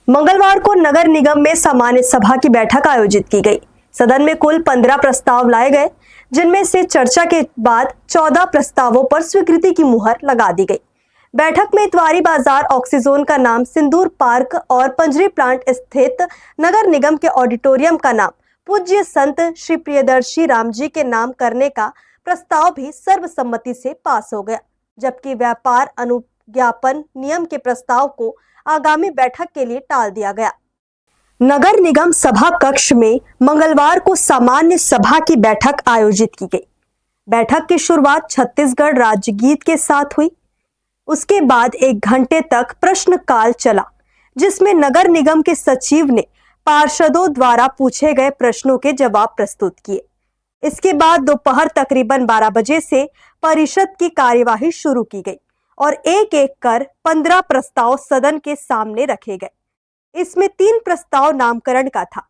मंगलवार को नगर निगम में सामान्य सभा की बैठक आयोजित की गई। सदन में कुल 15 प्रस्ताव लाए गए, जिनमें से चर्चा के बाद 14 प्रस्तावों पर स्वीकृति की मुहर लगा दी गई। बैठक में इतवारी बाजार ऑक्सीजोन का नाम सिंदूर पार्क और पंजरी प्लांट स्थित नगर निगम के ऑडिटोरियम का नाम पूज्य संत श्री प्रियदर्शी राम जी के नाम करने का प्रस्ताव भी सर्वसम्मति से पास हो गया, जबकि व्यापार अनुज्ञापन नियम के प्रस्ताव को आगामी बैठक के लिए टाल दिया गया। नगर निगम सभा कक्ष में मंगलवार को सामान्य सभा की बैठक आयोजित की गई। बैठक की शुरुआत छत्तीसगढ़ राज्य गीत के साथ हुई। उसके बाद 1 घंटे तक प्रश्नकाल चला, जिसमें नगर निगम के सचिव ने पार्षदों द्वारा पूछे गए प्रश्नों के जवाब प्रस्तुत किए। इसके बाद दोपहर तकरीबन 12 बजे से परिषद की कार्यवाही शुरू की गई और एक एक कर 15 प्रस्ताव सदन के सामने रखे गए। इसमें 3 प्रस्ताव नामकरण का था।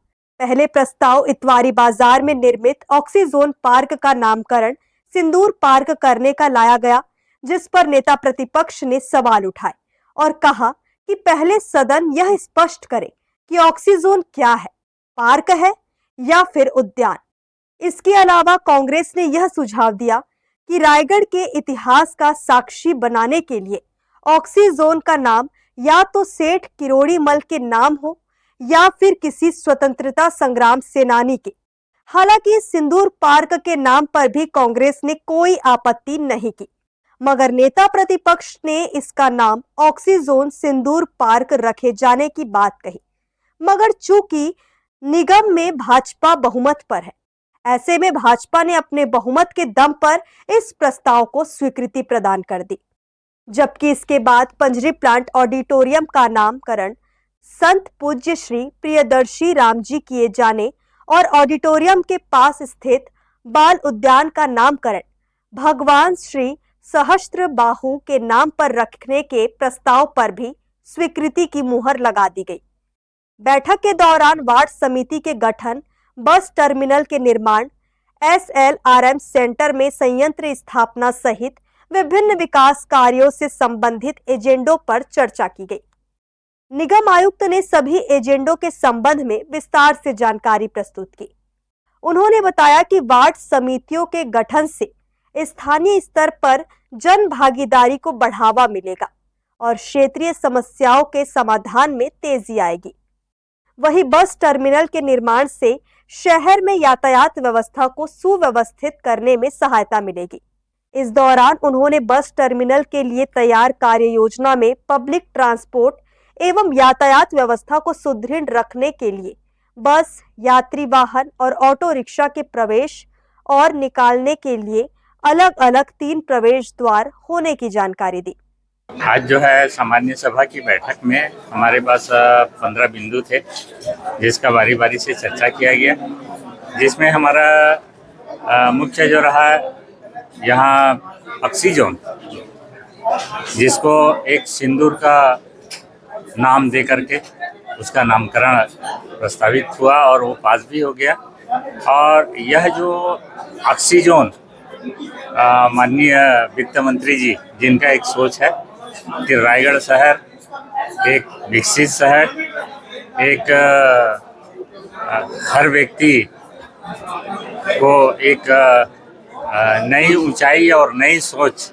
पहले प्रस्ताव इतवारी बाजार में निर्मित ऑक्सीजोन पार्क का नामकरण सिंदूर पार्क करने का लाया गया, जिस पर नेता प्रतिपक्ष ने सवाल उठाए और कहा कि पहले सदन यह स्पष्ट करे कि ऑक्सीजोन क्या है, पार्क है या फिर उद्यान। इसके अलावा कांग्रेस ने यह सुझाव दिया कि रायगढ़ के इतिहास का साक्षी बनाने के लिए ऑक्सीजोन का नाम या तो सेठ किरोड़ीमल के नाम हो या फिर किसी स्वतंत्रता संग्राम सेनानी के। हालांकि सिंदूर पार्क के नाम पर भी कांग्रेस ने कोई आपत्ति नहीं की, मगर नेता प्रतिपक्ष ने इसका नाम ऑक्सीजोन सिंदूर पार्क रखे जाने की बात कही। मगर चूंकि निगम में भाजपा बहुमत पर है, ऐसे में भाजपा ने अपने बहुमत के दम पर इस प्रस्ताव को स्वीकृति प्रदान कर दी। जबकि इसके बाद पंजरी प्लांट ऑडिटोरियम का नामकरण संत पूज्य श्री प्रियदर्शी राम जी किए जाने और ऑडिटोरियम के पास स्थित बाल उद्यान का नामकरण भगवान श्री सहस्त्र बाहु के नाम पर रखने के प्रस्ताव पर भी स्वीकृति की मुहर लगा दी गई। बैठक के दौरान वार्ड समिति के गठन, बस टर्मिनल के निर्माण, SLRM सेंटर में संयंत्र स्थापना सहित विभिन्न विकास कार्यों से संबंधित एजेंडों पर चर्चा की गई। निगम आयुक्त ने सभी एजेंडों के संबंध में विस्तार से जानकारी प्रस्तुत की। उन्होंने बताया कि वार्ड समितियों के गठन से स्थानीय स्तर पर जन भागीदारी को बढ़ावा मिलेगा और क्षेत्रीय समस्याओं के समाधान में तेजी आएगी। वहीं बस टर्मिनल के निर्माण से शहर में यातायात व्यवस्था को सुव्यवस्थित करने में सहायता मिलेगी। इस दौरान उन्होंने बस टर्मिनल के लिए तैयार कार्य योजना में पब्लिक ट्रांसपोर्ट एवं यातायात व्यवस्था को सुदृढ़ रखने के लिए बस, यात्री वाहन और ऑटो रिक्शा के प्रवेश और निकालने के लिए अलग अलग 3 प्रवेश द्वार होने की जानकारी दी। आज जो है सामान्य सभा की बैठक में हमारे पास 15 बिंदु थे, जिसका बारी बारी से चर्चा किया गया, जिसमें हमारा मुख्य जो रहा यहाँ ऑक्सीजोन, जिसको एक सिंदूर का नाम दे करके उसका नामकरण प्रस्तावित हुआ और वो पास भी हो गया। और यह जो ऑक्सीजोन माननीय वित्त मंत्री जी, जिनका एक सोच है कि रायगढ़ शहर एक विकसित शहर, एक हर व्यक्ति को एक नई ऊंचाई और नई सोच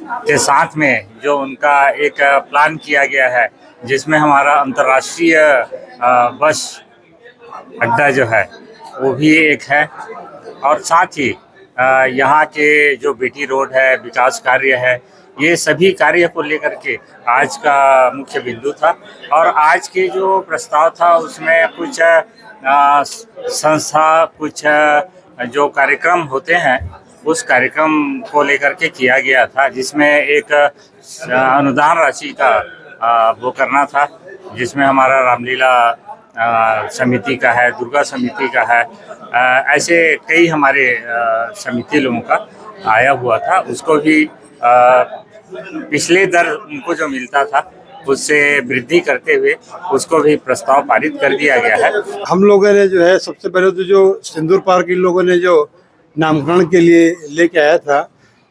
के साथ में जो उनका एक प्लान किया गया है, जिसमें हमारा अंतर्राष्ट्रीय बस अड्डा जो है वो भी एक है, और साथ ही यहाँ के जो बीटी रोड है, विकास कार्य है, ये सभी कार्य को लेकर के आज का मुख्य बिंदु था। और आज के जो प्रस्ताव था उसमें कुछ संस्था, कुछ जो कार्यक्रम होते हैं उस कार्यक्रम को लेकर के किया गया था, जिसमें एक अनुदान राशि का वो करना था, जिसमें हमारा रामलीला समिति का है, दुर्गा समिति का है, ऐसे कई हमारे समिति लोगों का आया हुआ था। उसको भी पिछले दर उनको जो मिलता था उससे वृद्धि करते हुए उसको भी प्रस्ताव पारित कर दिया गया है। हम लोगों ने जो है सबसे पहले तो जो सिंदूर पार्क इन लोगों ने जो नामकरण के लिए लेके आया था,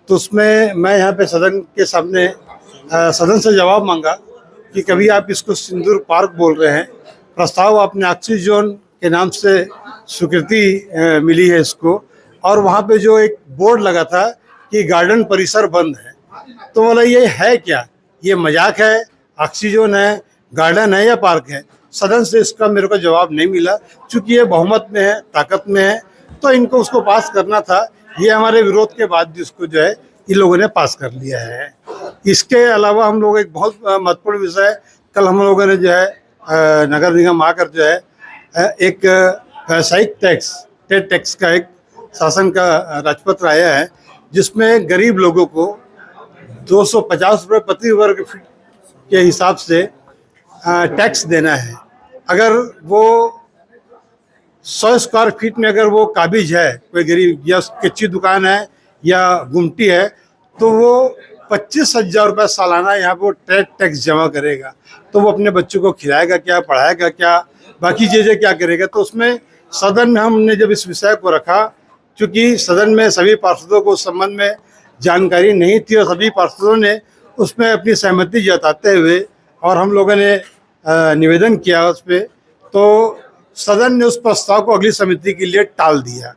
तो उसमें मैं यहाँ पे सदन के सामने सदन से जवाब मांगा कि कभी आप इसको सिंदूर पार्क बोल रहे हैं, प्रस्ताव आपने ऑक्सीजोन के नाम से स्वीकृति मिली है इसको, और वहाँ पे जो एक बोर्ड लगा था कि गार्डन परिसर बंद है, तो बोला ये है क्या, ये मजाक है, ऑक्सीजन है, गार्डन है या पार्क है। सदन से इसका मेरे को जवाब नहीं मिला, चूंकि ये बहुमत में है, ताकत में है, तो इनको उसको पास करना था। ये हमारे विरोध के बाद भी उसको जो है इन लोगों ने पास कर लिया है। इसके अलावा हम लोग एक बहुत महत्वपूर्ण विषय, कल हम लोगों ने जो है नगर निगम आकर जो है एक व्यावसायिक टैक्स, टेट टैक्स का एक शासन का राजपत्र आया है, जिसमें गरीब लोगों को 250 रुपये प्रति वर्ग फीट के हिसाब से टैक्स देना है। अगर वो 100 स्क्वायर फीट में अगर वो काबिज है, कोई गरीब या कच्ची दुकान है या गुमटी है, तो वो 25,000 रुपये सालाना यहाँ पर ट्रेड टैक्स जमा करेगा। तो वो अपने बच्चों को खिलाएगा क्या, पढ़ाएगा क्या, बाकी चीज़ें क्या करेगा। तो उसमें सदन में हमने जब इस विषय को रखा, क्योंकि सदन में सभी पार्षदों को उस संबंध में जानकारी नहीं थी और सभी पार्षदों ने उसमें अपनी सहमति जताते हुए और हम लोगों ने निवेदन किया उस पर, तो सदन ने उस प्रस्ताव को अगली समिति के लिए टाल दिया।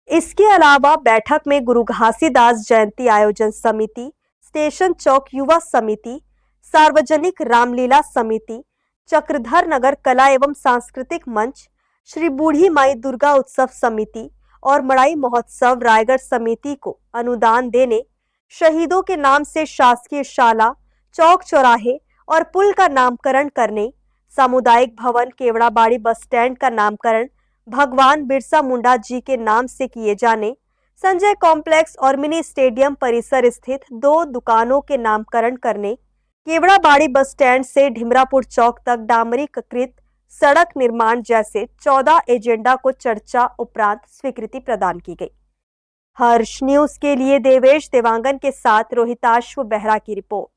इसके अलावा बैठक में गुरु घासीदास जयंती आयोजन समिति, स्टेशन चौक युवा समिति, सार्वजनिक रामलीला समिति, चक्रधर नगर कला एवं सांस्कृतिक मंच, श्री बूढ़ी माई दुर्गा उत्सव समिति और मड़ाई महोत्सव रायगढ़ समिति को अनुदान देने, शहीदों के नाम से शासकीय शाला, चौक चौराहे और पुल का नामकरण करने, सामुदायिक भवन केवड़ाबाड़ी बस स्टैंड का नामकरण भगवान बिरसा मुंडा जी के नाम से किए जाने, संजय कॉम्प्लेक्स और मिनी स्टेडियम परिसर स्थित 2 दुकानों के नामकरण करने, केवड़ाबाड़ी बस स्टैंड से ढिमरापुर चौक तक डामरीकृत सड़क निर्माण जैसे 14 एजेंडा को चर्चा उपरांत स्वीकृति प्रदान की गई। हर्ष न्यूज के लिए देवेश देवांगन के साथ रोहिताश्व बेहरा की रिपोर्ट।